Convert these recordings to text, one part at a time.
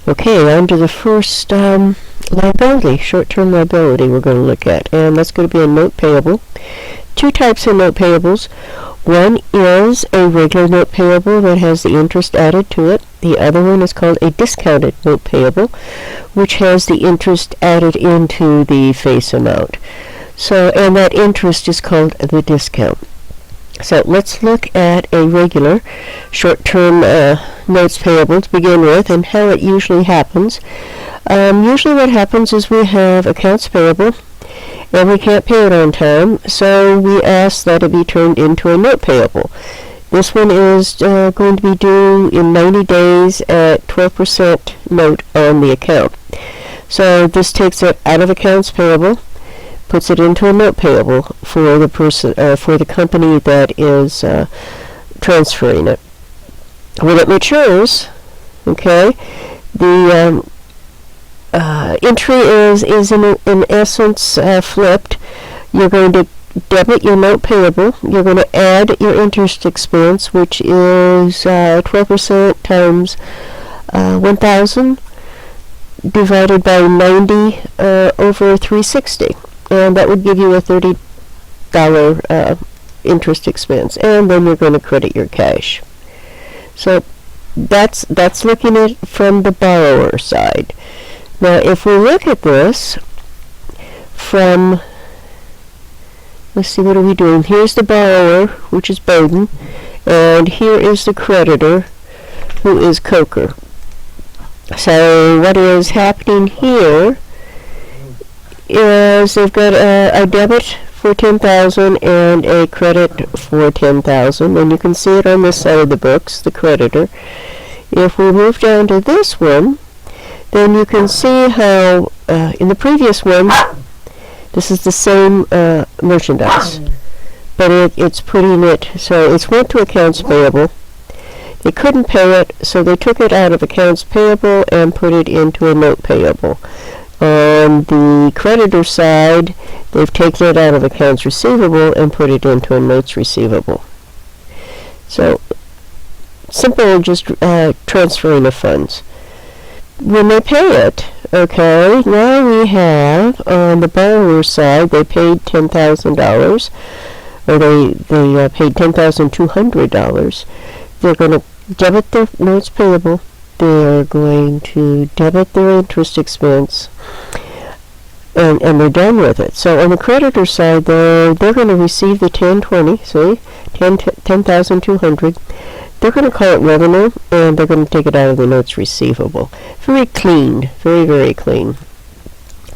Okay, on to the first liability, short-term liability we're going to look at, and that's going to be a note payable. Two types of note payables. One is a regular note payable that has the interest added to it. The other one is called a discounted note payable, which has the interest added into the face amount. So, and that interest is called the discount. So let's look at a regular short-term notes payable to begin with, and how it usually happens. Usually what happens is we have accounts payable, and we can't pay it on time, so we ask that it be turned into a note payable. This one is going to be due in 90 days at 12% note on the account. So this takes it out of accounts payable, puts it into a note payable for the person, for the company that is transferring it. When it matures, okay, the entry is in essence flipped. You're going to debit your note payable. You're going to add your interest expense, which is 12% times 1,000 divided by 90 over 360. And that would give you a $30 interest expense, and then you're going to credit your cash. So that's looking at it from the borrower side. Now, if we look at this from, let's see, what are we doing? Here's the borrower, which is Bowden, and here is the creditor, who is Coker. So what is happening here is they've got a debit for $10,000 and a credit for $10,000, and you can see it on this side of the books, the creditor. If we move down to this one, then you can see how in the previous one, this is the same merchandise, but it's putting it, so it's went to accounts payable. They couldn't pay it, so they took it out of accounts payable and put it into a note payable. On the creditor side, they've taken it out of accounts receivable and put it into a notes receivable. So, simple, just transferring of funds. When they pay it, okay, now we have, on the borrower side, they paid $10,000, or they paid $10,200. They're going to debit their notes payable. They're going to debit their interest expense, and they're done with it. So on the creditor side, they're going to receive the 1020, see, 10,200. They're going to call it revenue, and they're going to take it out of the notes receivable. Very clean, very, very clean.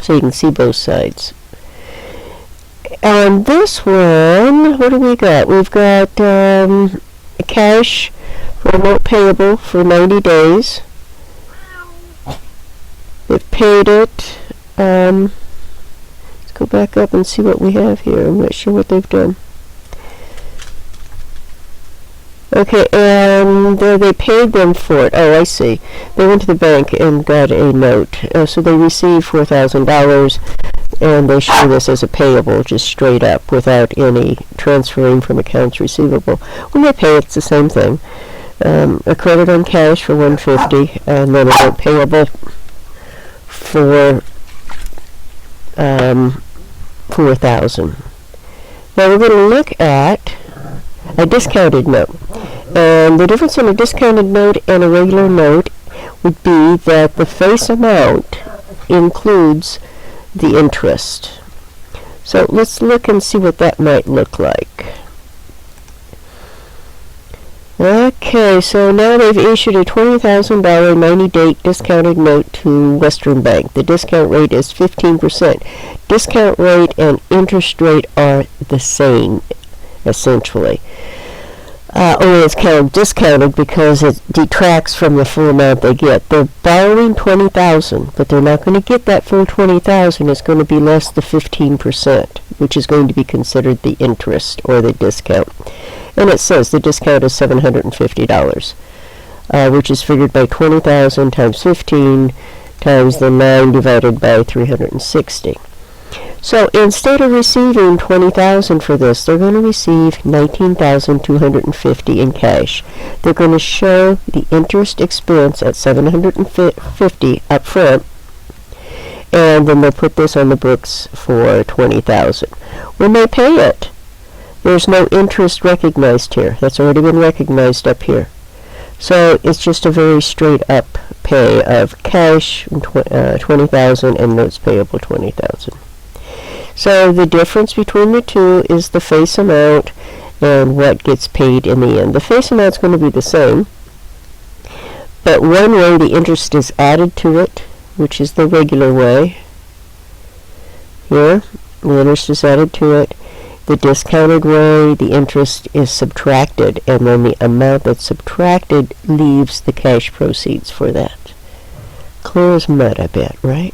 So you can see both sides. On this one, what do we got? We've got cash for a note payable for 90 days. They've paid it. Let's go back up and see what we have here. I'm not sure what they've done. Okay, and they paid them for it. Oh, I see. They went to the bank and got a note. So they received $4,000, and they show this as a payable, just straight up, without any transferring from accounts receivable. When they pay, it's the same thing. A credit on cash for $150, and then a note payable for $4,000. Now we're going to look at a discounted note. And the difference in a discounted note and a regular note would be that the face amount includes the interest. So let's look and see what that might look like. Okay, so now they've issued a $20,000 90-day discounted note to Western Bank. The discount rate is 15%. Discount rate and interest rate are the same, essentially. Only it's kind of discounted because it detracts from the full amount they get. They're borrowing $20,000, but they're not going to get that full $20,000. It's going to be less than 15%, which is going to be considered the interest or the discount. And it says the discount is $750, which is figured by 20,000 times 15 times the 9 divided by 360. So instead of receiving $20,000 for this, they're going to receive $19,250 in cash. They're going to show the interest expense at $750 up front, and then they'll put this on the books for $20,000. When they pay it, there's no interest recognized here. That's already been recognized up here. So it's just a very straight up pay of cash $20,000 and notes payable $20,000. So the difference between the two is the face amount and what gets paid in the end. The face amount is going to be the same, but one way the interest is added to it, which is the regular way. Here, the interest is added to it. The discounted way, the interest is subtracted, and then the amount that's subtracted leaves the cash proceeds for that. Clear as mud, I bet, right?